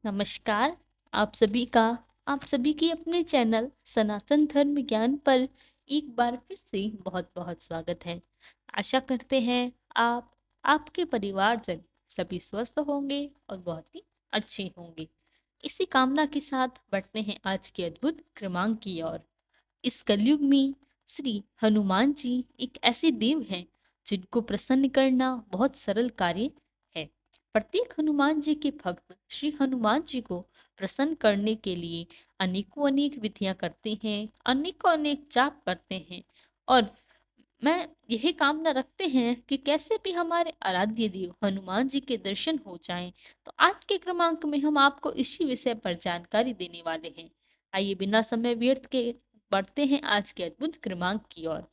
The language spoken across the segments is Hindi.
नमस्कार। आप सभी का आप सभी की अपने चैनल सनातन धर्म ज्ञान पर एक बार फिर से बहुत-बहुत स्वागत है। आशा करते हैं आप, आपके परिवारजन सभी स्वस्थ होंगे और बहुत ही अच्छे होंगे। इसी कामना के साथ बढ़ते हैं आज के अद्भुत क्रमांक की ओर। इस कलयुग में श्री हनुमान जी एक ऐसे देव हैं जिनको प्रसन्न करना बहुत सरल कार्य है। प्रत्येक हनुमान जी के भक्त श्री हनुमान जी को प्रसन्न करने के लिए अनेकों अनेक विधियां करते हैं, अनेकों अनेक जाप करते हैं और मैं यही कामना रखते हैं कि कैसे भी हमारे आराध्य देव हनुमान जी के दर्शन हो जाएं। तो आज के क्रमांक में हम आपको इसी विषय पर जानकारी देने वाले हैं। आइए बिना समय व्यर्थ के बढ़ते हैं आज के अद्भुत क्रमांक की ओर।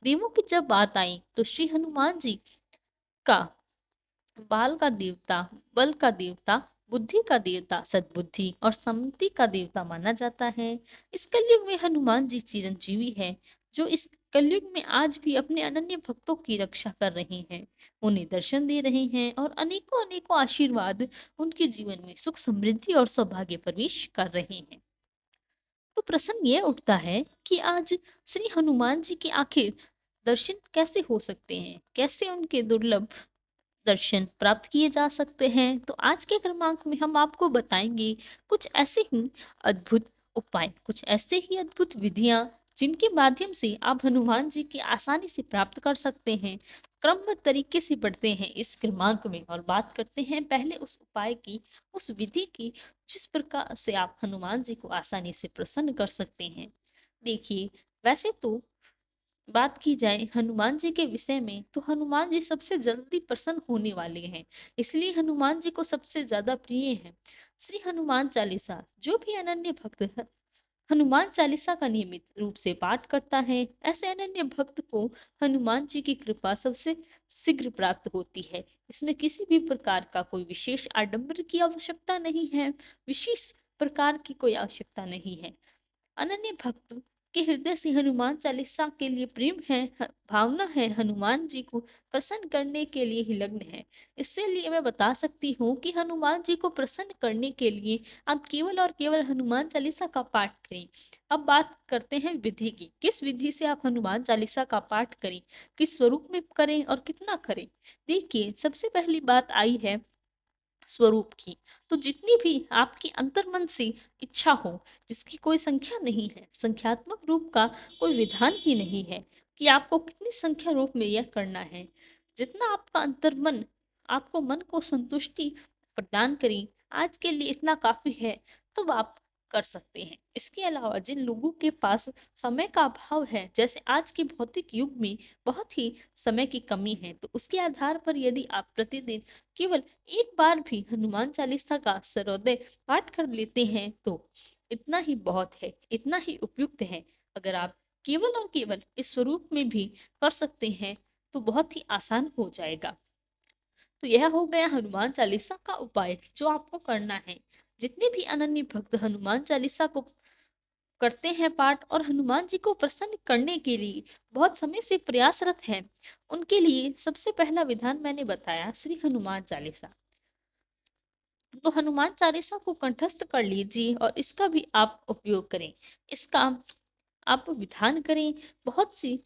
देवों की जब बात आई तो श्री हनुमान जी का बाल का देवता, बल का देवता, बुद्धि का देवता, सद्बुद्धि और सम्मति का देवता माना जाता है। इस कलयुग में हनुमान जी चिरंजीवी है, जो इस कलयुग में आज भी अपने अनन्य भक्तों की रक्षा कर रहे हैं, उन्हें दर्शन दे रहे हैं और अनेकों अनेकों आशीर्वाद उनके जीवन में सुख समृद्धि और सौभाग्य प्रवेश कर रहे हैं। तो प्रश्न ये उठता है कि आज श्री हनुमान जी के आखिर दर्शन कैसे हो सकते हैं, कैसे उनके दुर्लभ दर्शन प्राप्त किए जा सकते हैं। तो आज के क्रमांक में हम आपको बताएंगे कुछ ऐसे ही अद्भुत उपाय, कुछ ऐसे ही अद्भुत विधियां जिनके माध्यम से आप हनुमान जी की आसानी से प्राप्त कर सकते हैं। क्रमबद्ध तरीके से बढ़ते हैं इस क्रमांक में और बात करते हैं पहले उस उपाय की, उस विधि की, जिस प्रकार से आप हनुमान जी को आसानी से प्रसन्न कर सकते हैं। देखिए, वैसे तो बात की जाए हनुमान जी के विषय में तो हनुमान जी सबसे जल्दी प्रसन्न होने वाले हैं, इसलिए हनुमान जी को सबसे ज्यादा प्रिय है श्री हनुमान चालीसा। जो भी अनन्य भक्त हनुमान चालीसा का नियमित रूप से पाठ करता है, ऐसे अनन्य भक्त को हनुमान जी की कृपा सबसे शीघ्र प्राप्त होती है। इसमें किसी भी प्रकार का कोई विशेष आडंबर की आवश्यकता नहीं है, विशेष प्रकार की कोई आवश्यकता नहीं है। अनन्य भक्त के हृदय से हनुमान चालीसा के लिए प्रेम है, भावना है, हनुमान जी को प्रसन्न करने के लिए ही लग्न है। इसलिए मैं बता सकती हूँ कि हनुमान जी को प्रसन्न करने के लिए आप केवल और केवल हनुमान चालीसा का पाठ करें। अब बात करते हैं विधि की, किस विधि से आप हनुमान चालीसा का पाठ करें, किस स्वरूप में करें और कितना करें। देखिए, सबसे पहली बात आई है स्वरूप की। तो जितनी भी आपकी अंतर्मन से इच्छा हो, जिसकी कोई संख्या नहीं है, संख्यात्मक रूप का कोई विधान ही नहीं है कि आपको कितनी संख्या रूप में यह करना है। जितना आपका अंतर्मन आपको मन को संतुष्टि प्रदान करें, आज के लिए इतना काफी है, तब आप कर सकते हैं। इसके अलावा जिन लोगों के पास समय का अभाव है, जैसे आज के भौतिक युग में बहुत ही समय की कमी है, तो उसके आधार पर यदि आप प्रतिदिन केवल एक बार भी हनुमान चालीसा का सर्वोदय पाठ कर लेते हैं तो इतना ही बहुत है, इतना ही उपयुक्त है। अगर आप केवल और केवल इस स्वरूप में भी कर सकते हैं तो बहुत ही आसान हो जाएगा। तो यह हो गया हनुमान चालीसा का उपाय जो आपको करना है। जितने भी अनन्य भक्त हनुमान चालीसा को करते हैं पाठ और हनुमान जी को प्रसन्न करने के लिए बहुत समय से प्रयासरत हैं, उनके लिए सबसे पहला विधान मैंने बताया श्री हनुमान चालीसा। तो हनुमान चालीसा को कंठस्थ कर लीजिए और इसका भी आप उपयोग करें। इसका आप विधान करें बहुत सी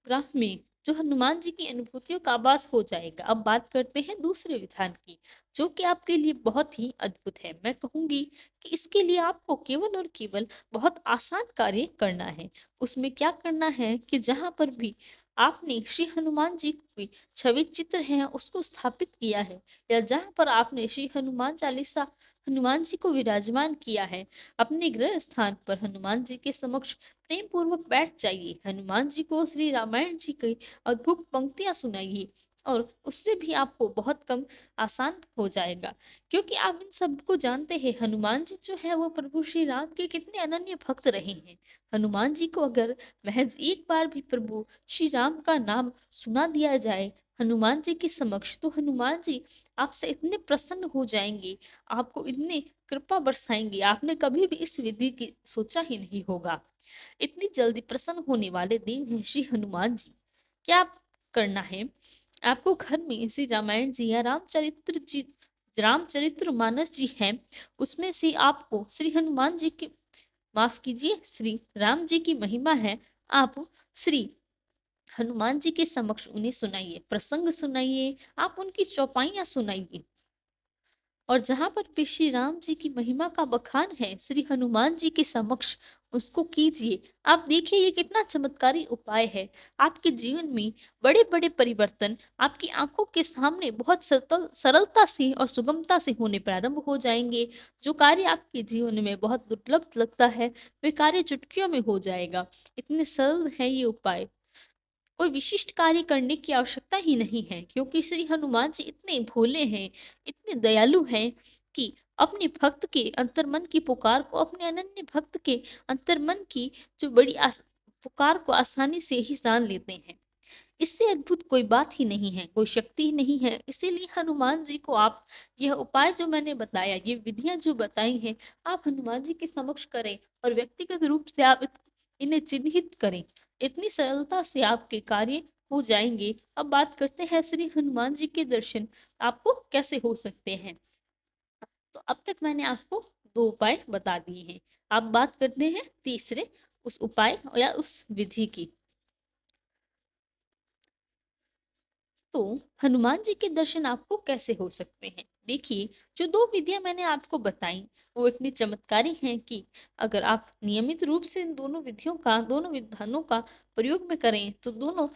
ग्राफ में, जो हनुमान जी की अनुभूतियों का आभास हो जाएगा। अब बात करते हैं दूसरे विधान की, जो कि आपके लिए बहुत ही अद्भुत है। मैं कहूंगी कि इसके लिए आपको केवल और केवल बहुत आसान कार्य करना है। उसमें क्या करना है कि जहां पर भी आपने श्री हनुमान जी की छवि चित्र है उसको स्थापित किया है, या जहां पर आपने श्री हनुमान चालीसा हनुमान जी को विराजमान किया है, अपने गृह स्थान पर हनुमान जी के समक्ष प्रेम पूर्वक बैठ जाइए। हनुमान जी को श्री रामायण जी की अद्भुत पंक्तियां सुनाइए और उससे भी आपको बहुत कम आसान हो जाएगा, क्योंकि आप इन सबको जानते हैं। हनुमान जी जो है वो प्रभु श्री राम के कितने अनन्य भक्त रहे हैं। हनुमान जी को अगर महज एक बार भी प्रभु श्री राम का नाम सुना दिया जाए हनुमान जी के समक्ष, तो हनुमान जी आपसे इतने प्रसन्न हो जाएंगे, आपको इतने कृपा बरसाएंगे, आपने कभी भी इस विधि की सोचा ही नहीं होगा। इतनी जल्दी प्रसन्न होने वाले देव हैं श्री हनुमान जी। क्या आप करना है, आपको घर में श्री रामायण जी या रामचरित्र जी रामचरित्र मानस जी है, उसमें से आपको श्री हनुमान जी की, माफ कीजिए, श्री राम जी की महिमा है। आप श्री हनुमान जी के समक्ष उन्हें सुनाइए, प्रसंग सुनाइए, आप उनकी चौपाइयाँ सुनाइए। और जहाँ पर भी श्री राम जी की महिमा का बखान है, श्री हनुमान जी के समक्ष उसको कीजिए। आप देखिए ये कितना चमत्कारी उपाय है। आपके जीवन में बड़े-बड़े परिवर्तन आपकी आँखों के सामने बहुत सरलता से और सुगमता से होने प्रारंभ हो जाएँगे। जो कार्य आपके जीवन में बहुत दुर्लभ लगता है, वे कार्य चुटकियों में हो जाएगा। इतने सरल है ये उपाय। कोई विशिष्ट कार्य करने की आवश्यकता ही नहीं है, क्योंकि श्री हनुमान जी इतने भोले हैं, इतने दयालु हैं कि अपने भक्त के अंतर्मन की पुकार को, अपने अनन्य भक्त के अंतर्मन की जो बड़ी पुकार को आसानी से ही जान लेते हैं। इससे अद्भुत कोई बात ही नहीं है, कोई शक्ति ही नहीं है। इसीलिए हनुमान जी को आप यह उपाय जो मैंने बताया, ये विधियां जो बताई हैं, आप हनुमान जी के समक्ष करें और व्यक्तिगत रूप से आप इन्हें चिन्हित करें। इतनी सरलता से आपके कार्य हो जाएंगे। अब बात करते हैं श्री हनुमान जी के दर्शन आपको कैसे हो सकते हैं। तो अब तक मैंने आपको दो उपाय बता दिए हैं। अब बात करते हैं तीसरे उस उपाय या उस विधि की। तो हनुमान जी के दर्शन आपको कैसे हो सकते हैं? देखिए, जो 2 विधियाँ मैंने आपको बताई, वो इतनी चमत्कारी हैं कि अगर आप नियमित रूप से इन दोनों विधियों का, दोनों विधानों का प्रयोग में करें, तो दोनों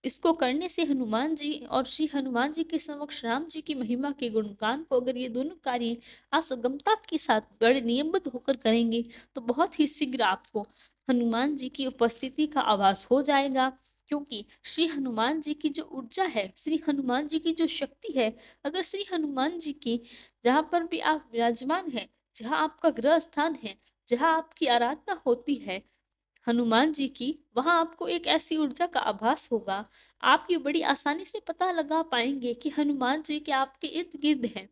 इसको करने से हनुमान जी और श्री हनुमान जी के समक्ष राम जी की महिमा के गुणगान को अगर ये दोनों कार्य आप सुगमता के साथ बड़े नियमबद्ध होकर करेंगे, तो बहुत ही शीघ्र आपको हनुमान जी की उपस्थिति का आभास हो जाएगा। क्योंकि श्री हनुमान जी की जो ऊर्जा है, श्री हनुमान जी की जो शक्ति है, अगर श्री हनुमान जी की जहाँ पर भी आप विराजमान हैं, जहाँ आपका ग्रह स्थान है, जहाँ आपकी आराधना होती है हनुमान जी की, वहाँ आपको एक ऐसी ऊर्जा का आभास होगा। आप ये बड़ी आसानी से पता लगा पाएँगे कि हनुमान जी के आपके इर्द-गिर्द हैं।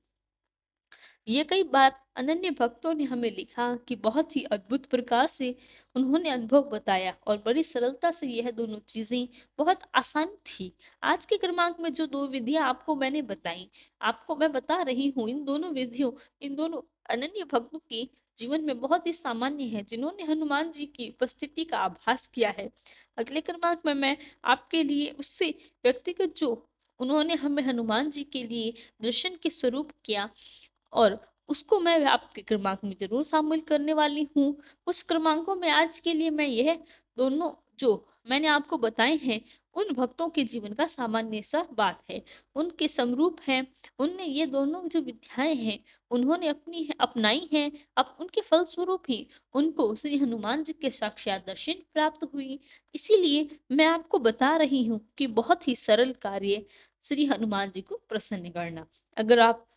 ये कई बार अनन्य भक्तों ने हमें लिखा कि बहुत ही अद्भुत प्रकार से उन्होंने अनुभव बताया और बड़ी सरलता से यह दोनों चीजें बहुत आसान थी। आज के क्रमांक में जो 2 विधियाँ आपको मैंने बताई, आपको मैं बता रही हूँ, इन दोनों विधियों, इन दोनों अनन्य भक्तों के जीवन में बहुत ही सामान्य है, जिन्होंने हनुमान जी की उपस्थिति का आभास किया है। अगले क्रमांक में मैं आपके लिए उससे व्यक्तिगत जो उन्होंने हमें हनुमान जी के लिए दर्शन के स्वरूप किया और उसको मैं आपके क्रमांक में ज़रूर शामिल करने वाली हूँ। उस क्रमांकों में आज के लिए मैं यह दोनों जो मैंने आपको बताए हैं, उन भक्तों के जीवन का सामान्य-सा बात है। उनके समरूप हैं, उनने ये दोनों जो विद्याएँ हैं, उन्होंने अपनाई हैं। अब उनके फलस्वरूप ही उनको श्री हनुमान जी के साक्षात दर्शन प्राप्त हुई। इसीलिए मैं आपको बता रही हूँ कि बहुत ही सरल कार्य श्री हनुमान जी को प्रसन्न करना। अगर आप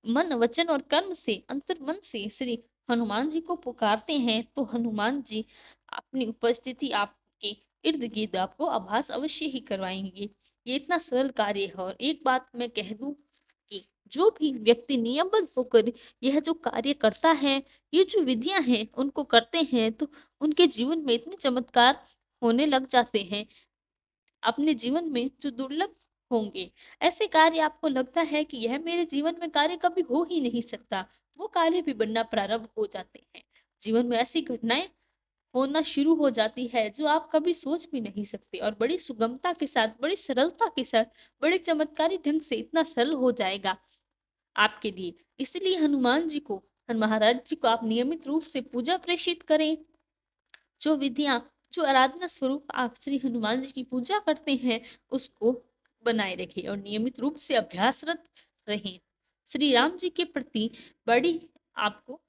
मन, वचन और कर्म से, अंतर्मन से श्री हनुमान जी को पुकारते हैं, तो हनुमान जी अपनी उपस्थिति आपके इर्द-गिर्द आपको आभास अवश्य ही करवाएँगे। ये इतना सरल कार्य है और एक बात मैं कह दूँ कि जो भी व्यक्ति नियमबद्ध होकर यह जो कार्य करता है, ये जो विधियाँ हैं, उनको करते हैं, तो उनके जीवन में इतने चमत्कार होने लग जाते हैं अपने जीवन में जो दुर्लभ होंगे। ऐसे कार्य आपको लगता है कि यह मेरे जीवन में कार्य कभी हो ही नहीं सकता, वो कार्य भी बनना प्रारंभ हो जाते हैं। जीवन में ऐसी घटनाएँ होना शुरू हो जाती है जो आप कभी सोच भी नहीं सकते और बड़ी सुगमता के साथ, बड़ी सरलता के साथ, बड़े चमत्कारी ढंग से इतना सरल हो जाएगा आपके लिए। इसलिए हनुमान जी को, महाराज जी को आप नियमित रूप से पूजा प्रेषित करें। जो विधियाँ, जो आराधना स्वरूप आप श्री हनुमान जी की पूजा करते हैं, उसको बनाए रखें और नियमित रूप से अभ्यासरत रहें। श्री राम जी के प्रति बड़ी आपको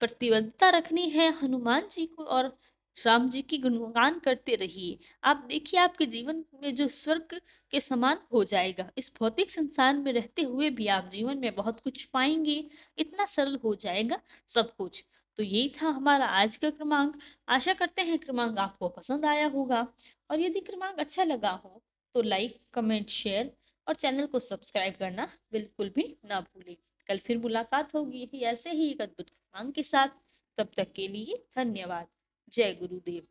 प्रतिबद्धता रखनी है, हनुमान जी को और राम जी की गुणगान करते रहिए। आप देखिए आपके जीवन में जो स्वर्ग के समान हो जाएगा। इस भौतिक संसार में रहते हुए भी आप जीवन में बहुत कुछ पाएँगे, इतना सरल हो जाएगा सब कुछ। तो यही था हमारा आज का क्रमांक। आशा करते हैं क्रमांक आपको पसंद आया होगा और यदि क्रमांक अच्छा लगा हो, तो लाइक, कमेंट, शेयर और चैनल को सब्सक्राइब करना बिल्कुल भी ना भूलें। कल फिर मुलाकात होगी ही ऐसे ही एक अद्भुत क्रमांक के साथ। तब तक के लिए धन्यवाद। जय गुरुदेव।